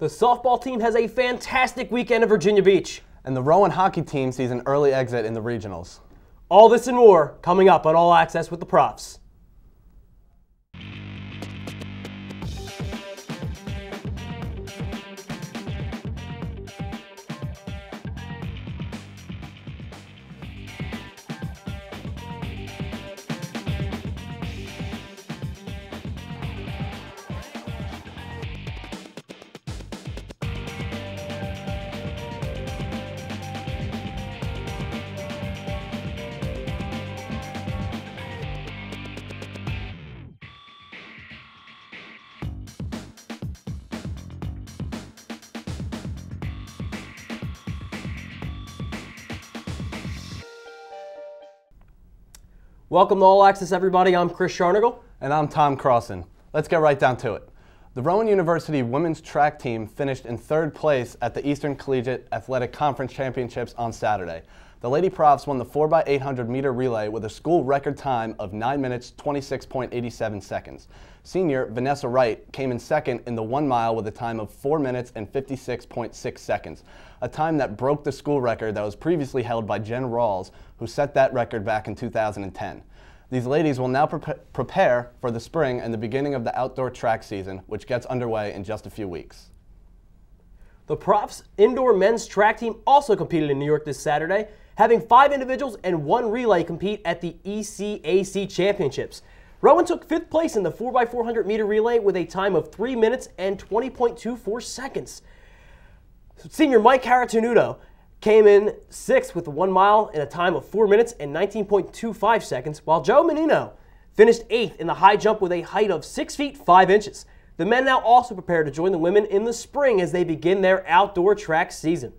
The softball team has a fantastic weekend at Virginia Beach. And the Rowan hockey team sees an early exit in the regionals. All this and more coming up on All Access with the Profs. Welcome to All Access, everybody. I'm Chris Sharnagle. And I'm Tom Crossan. Let's get right down to it. The Rowan University women's track team finished in third place at the Eastern Collegiate Athletic Conference Championships on Saturday. The Lady Profs won the 4x800 meter relay with a school record time of 9 minutes 26.87 seconds. Senior Vanessa Wright came in second in the 1 mile with a time of 4 minutes and 56.6 seconds, a time that broke the school record that was previously held by Jen Rawls, who set that record back in 2010. These ladies will now prepare for the spring and the beginning of the outdoor track season, which gets underway in just a few weeks. The Profs indoor men's track team also competed in New York this Saturday, having 5 individuals and 1 relay compete at the ECAC Championships. Rowan took 5th place in the 4x400 meter relay with a time of 3 minutes and 20.24 seconds. Senior Mike Caratanudo came in 6th with the 1 mile in a time of 4 minutes and 19.25 seconds, while Joe Menino finished 8th in the high jump with a height of 6 feet 5 inches. The men now also prepare to join the women in the spring as they begin their outdoor track season.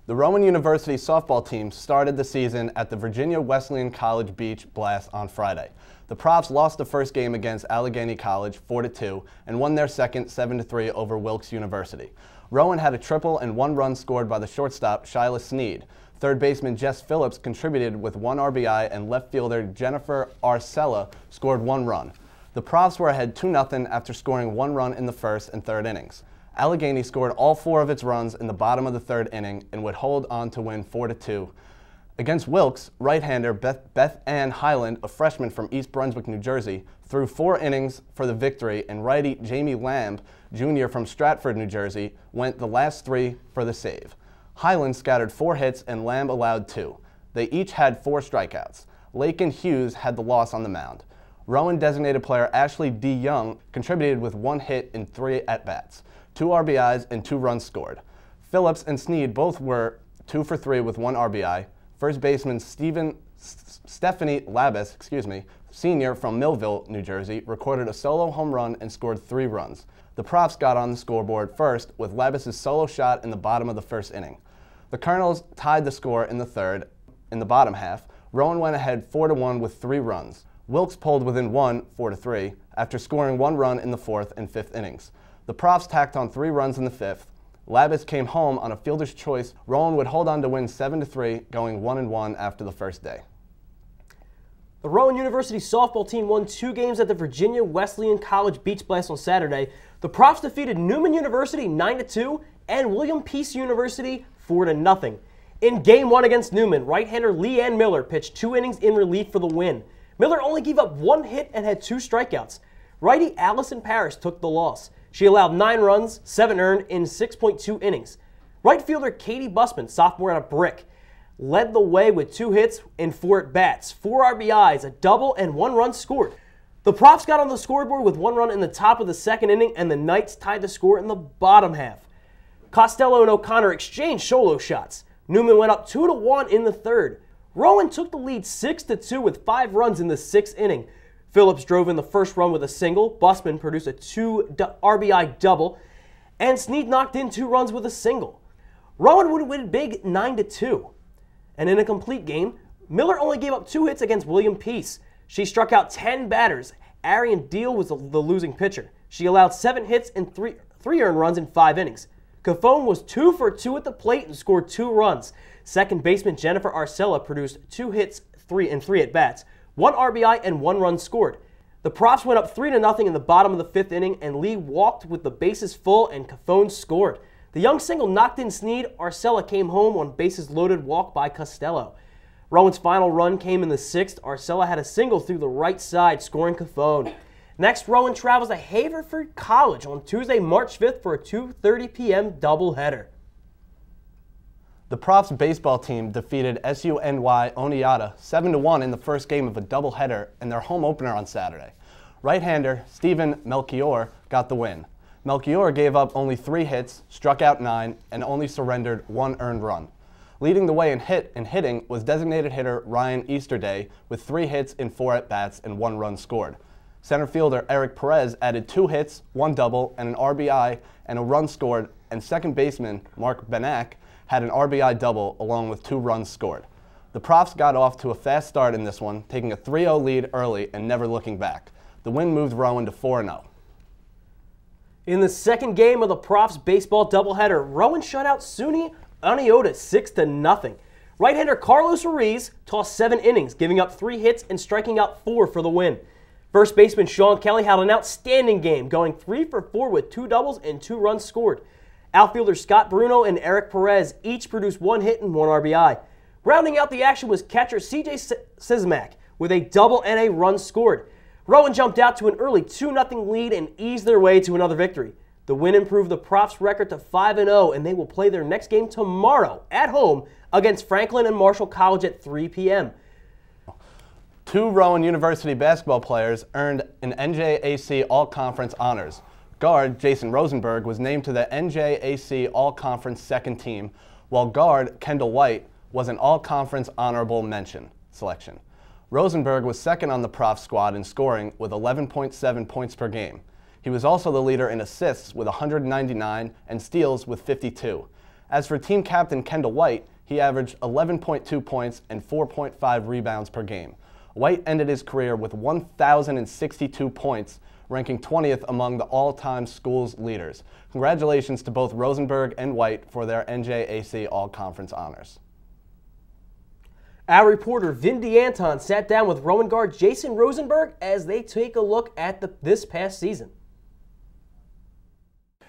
The Rowan University softball team started the season at the Virginia Wesleyan College Beach Blast on Friday. The Profs lost the first game against Allegheny College 4-2 and won their second 7-3 over Wilkes University. Rowan had a triple and 1 run scored by the shortstop Shyla Sneed. Third baseman Jess Phillips contributed with 1 RBI and left fielder Jennifer Arcella scored 1 run. The Profs were ahead 2-0 after scoring 1 run in the first and third innings. Allegheny scored all 4 of its runs in the bottom of the third inning and would hold on to win 4-2. Against Wilkes, right-hander Beth Ann Highland, a freshman from East Brunswick, New Jersey, threw 4 innings for the victory, and righty Jamie Lamb, Jr. from Stratford, New Jersey, went the last 3 for the save. Highland scattered 4 hits and Lamb allowed 2. They each had 4 strikeouts. Lakin Hughes had the loss on the mound. Rowan designated player Ashley D. Young contributed with 1 hit in 3 at-bats, 2 RBIs and 2 runs scored. Phillips and Sneed both were 2 for 3 with 1 RBI. First baseman Stephanie Labus, senior from Millville, New Jersey, recorded a solo home run and scored 3 runs. The Profs got on the scoreboard first with Labus' solo shot in the bottom of the first inning. The Colonels tied the score in the third. In the bottom half, Rowan went ahead 4-1 with 3 runs. Wilkes pulled within 1, 4-3, after scoring 1 run in the 4th and 5th innings. The Profs tacked on 3 runs in the 5th. Labus came home on a fielder's choice. Rowan would hold on to win 7-3, going 1-1 after the first day. The Rowan University softball team won 2 games at the Virginia Wesleyan College Beach Blast on Saturday. The Profs defeated Newman University 9-2 and William Peace University 4-0. In Game 1 against Newman, right-hander Leanne Miller pitched 2 innings in relief for the win. Miller only gave up 1 hit and had 2 strikeouts. Righty Allison Parrish took the loss. She allowed 9 runs, 7 earned in 6.2 innings. Right fielder Katie Busman, sophomore at a brick, led the way with 2 hits and 4 at-bats, 4 RBIs, a double, and 1 run scored. The Profs got on the scoreboard with 1 run in the top of the 2nd inning, and the Knights tied the score in the bottom half. Costello and O'Connor exchanged solo shots. Newman went up 2-1 in the 3rd. Rowan took the lead 6-2 with 5 runs in the 6th inning. Phillips drove in the first run with a single, Busman produced a 2 RBI double, and Sneed knocked in 2 runs with a single. Rowan would win big 9-2. And in a complete game, Miller only gave up 2 hits against William Peace. She struck out 10 batters. Arian Deal was the losing pitcher. She allowed 7 hits and 3 earned runs in 5 innings. Cofone was 2 for 2 at the plate and scored 2 runs. Second baseman Jennifer Arcella produced 2 hits, 3 at-bats, 1 RBI and 1 run scored. The Profs went up 3-0 in the bottom of the 5th inning, and Lee walked with the bases full and Cafone scored. The young single knocked in Snead. Arcella came home on bases loaded walk by Costello. Rowan's final run came in the 6th. Arcella had a single through the right side, scoring Cafone. Next, Rowan travels to Haverford College on Tuesday, March 5th for a 2:30 p.m. doubleheader. The Profs baseball team defeated SUNY Oneonta 7-1 in the first game of a doubleheader in their home opener on Saturday. Right-hander Stephen Melchior got the win. Melchior gave up only 3 hits, struck out 9, and only surrendered 1 earned run. Leading the way in hitting was designated hitter Ryan Easterday with 3 hits in 4 at-bats and 1 run scored. Center fielder Eric Perez added 2 hits, 1 double, and an RBI and a run scored, and second baseman Mark Benak had an RBI double along with 2 runs scored. The Profs got off to a fast start in this one, taking a 3-0 lead early and never looking back. The win moved Rowan to 4-0. In the second game of the Profs baseball doubleheader, Rowan shut out SUNY Oneonta 6-0. Right-hander Carlos Ruiz tossed 7 innings, giving up 3 hits and striking out 4 for the win. First baseman Sean Kelly had an outstanding game, going 3 for 4 with 2 doubles and 2 runs scored. Outfielders Scott Bruno and Eric Perez each produced 1 hit and 1 RBI. Rounding out the action was catcher CJ Sismack with a double and a run scored. Rowan jumped out to an early 2-0 lead and eased their way to another victory. The win improved the Profs' record to 5-0, and they will play their next game tomorrow at home against Franklin and Marshall College at 3 p.m. 2 Rowan University basketball players earned an NJAC All-Conference honors. Guard Jason Rosenberg was named to the NJAC All-Conference second team, while guard Kendall White was an All-Conference honorable mention selection. Rosenberg was second on the Profs squad in scoring with 11.7 points per game. He was also the leader in assists with 199 and steals with 52. As for team captain Kendall White, he averaged 11.2 points and 4.5 rebounds per game. White ended his career with 1,062 points, ranking 20th among the all-time school's leaders. Congratulations to both Rosenberg and White for their NJAC All-Conference honors. Our reporter Vin DeAnton sat down with Rowan guard Jason Rosenberg as they take a look at this past season.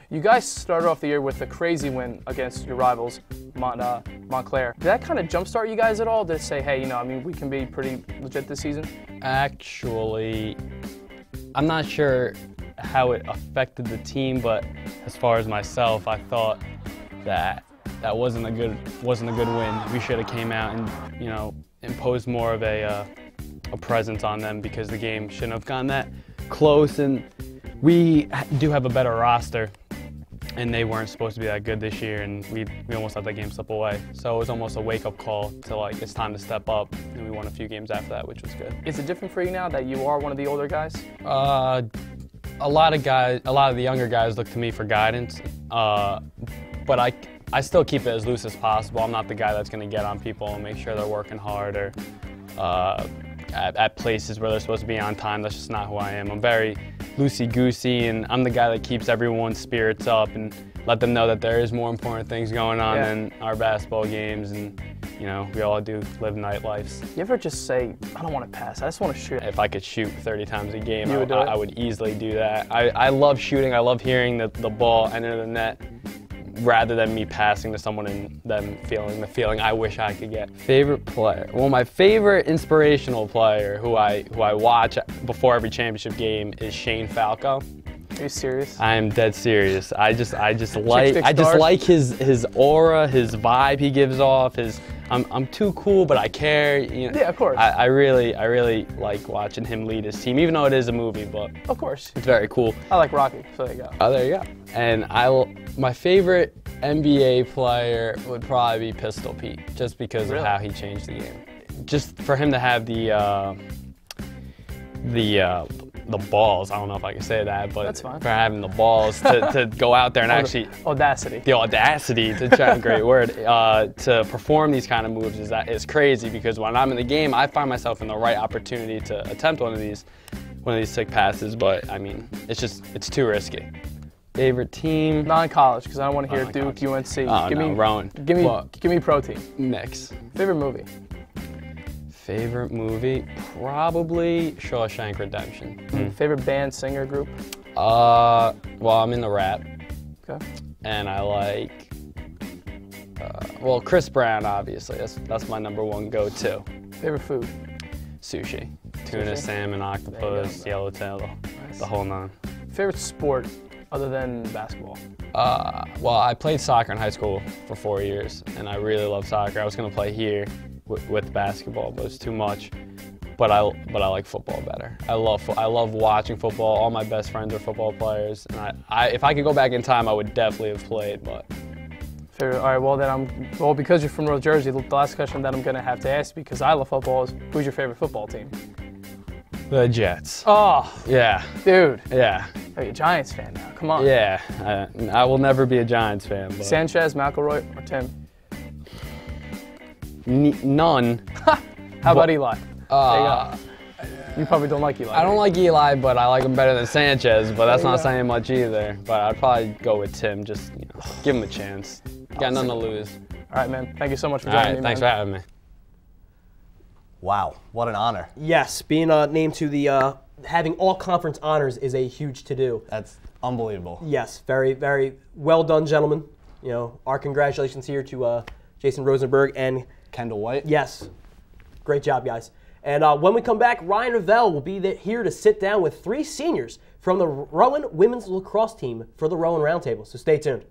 You guys started off the year with a crazy win against your rivals, Montclair. Did that kind of jumpstart you guys at all to say, hey, we can be pretty legit this season? Actually, I'm not sure how it affected the team, but as far as myself, I thought that wasn't a good win. We should have came out and imposed more of a presence on them because the game shouldn't have gone that close. And we do have a better roster, and they weren't supposed to be that good this year, and we almost let that game slip away. So it was almost a wake-up call to it's time to step up, and we won a few games after that, which was good. Is it different for you now that you are one of the older guys? A lot of the younger guys look to me for guidance, but I still keep it as loose as possible. I'm not the guy that's going to get on people and make sure they're working hard or at places where they're supposed to be on time. That's just not who I am. I'm very loosey-goosey, and I'm the guy that keeps everyone's spirits up and let them know that there is more important things going on than our basketball games, and we all do live nightlives. You ever just say, I don't want to pass, I just want to shoot? If I could shoot 30 times a game, you would do it? I would easily do that. I love shooting. I love hearing the ball enter the net, rather than me passing to someone and them feeling the feeling I wish I could get. Favorite player? Well, my favorite inspirational player who I watch before every championship game is Shane Falco. Are you serious? I am dead serious. I just like his aura, his vibe he gives off. I'm too cool, but I care. Yeah, of course. I really like watching him lead his team, even though it is a movie. But of course, it's very cool. I like Rocky, so there you go. Oh, there you go. And my favorite NBA player would probably be Pistol Pete, just because of how he changed the game. Just for him to have the balls, I don't know if I can say that, but that's fine. For having the balls to go out there and actually audacity. The audacity, to try a great word, to perform these kind of moves is crazy, because when I'm in the game, I find myself in the right opportunity to attempt one of these sick passes, but I mean, it's too risky. Favorite team? Non-college, because I don't want to hear Duke, UNC. Oh, Rowan. Give me pro team. Knicks. Favorite movie? Favorite movie? Probably Shawshank Redemption. Favorite band, singer, group? Well, I'm in the rap, Okay. and I like, well, Chris Brown, obviously. That's my number one go-to. Favorite food? Sushi. Tuna, Sushi? salmon, octopus, yellowtail, the whole nine. Favorite sport other than basketball? Well, I played soccer in high school for 4 years, and I really love soccer. I was going to play here with basketball, but it was too much. But I like football better. I love watching football. All my best friends are football players, and if I could go back in time, I would definitely have played. But Favorite, all right, well then because you're from North Jersey, the last question that I'm going to have to ask, because I love football, is who's your favorite football team? the Jets. Oh, Yeah. dude. Yeah. Are you a Giants fan now? Come on. Yeah. I will never be a Giants fan. But Sanchez, McElroy, or Tim? None. How about Eli? There you go. You probably don't like Eli. I don't like Eli, but I like him better than Sanchez, but that's There you not go. saying much either. But I'd probably go with Tim, just give him a chance. Got nothing to lose. All right, man. Thank you so much for All joining right, me, thanks man. for having me. Wow, what an honor. Yes, being named to the having all conference honors is a huge to-do. That's unbelievable. Yes, very, very well done, gentlemen. You know, our congratulations here to Jason Rosenberg and Kendall White. yes, great job, guys. And when we come back, Ryan Revelle will be here to sit down with 3 seniors from the Rowan women's lacrosse team for the Rowan Roundtable. So stay tuned.